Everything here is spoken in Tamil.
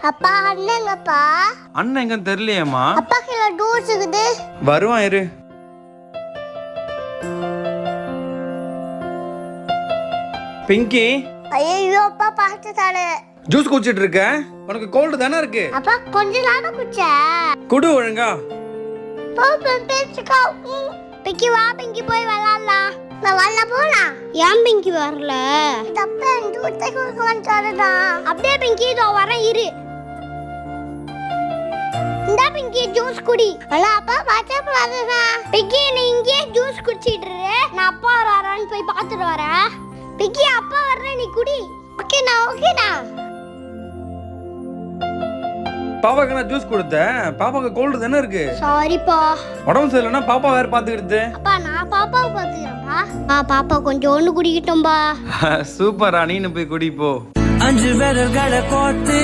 அப்பா அண்ணங்கப்பா. அண்ணன் எங்கன்னு தெரியலையேம்மா. அப்பா கீழே டூர்ஸ் இருக்குது. வருவான் இரு. பிங்கி. ஐயோ அப்பா பார்த்துட்டாரு. ஜூஸ் குடிச்சிட்டு இருக்க? உனக்கு கோல்டு தானே இருக்கு? அப்பா கொஞ்ச நேரம் குடிச்ச. குடு ஒழுங்கா. பிங்கி வா, பிங்கி போய் விளையாடலாம். நான் வரல போலாம். ஏன் பிங்கி வரல? தப்பா தூரத்தை கொடுக்க வந்துட்டாருடா. அப்படியே பிங்கி இதோ வரேன் இரு. இந்த பிங்கி ஜூஸ் குடி. அல்ல அப்பா பாத்தே போறாதா. பிங்கி நீ இங்கே ஜூஸ் குடிச்சிட்டு இரு. நான் அப்பா வராரான்னு போய் பார்த்துட்டு வரேன். பிங்கி அப்பா வர்றேன், நீ குடி. ஓகேண்ணா ஓகேண்ணா. பாப்பாக்கு நான் ஜூஸ் கொடுத்தேன். பாப்பாக்கு கோல்டு தானே இருக்கு. சாரிப்பா. உடம்பு சரியில்லைன்னா பாப்பா வேற பாத்துக்கிட்டு. அப்பா நான் பாப்பாவை பாத்துக்கிறேன்ப்பா. பாப்பா கொஞ்சம் ஒண்ணு குடிக்கிட்டோம்பா. சூப்பரா, நீனு போய் குடி போ. 5 விரல்களை கோர்த்து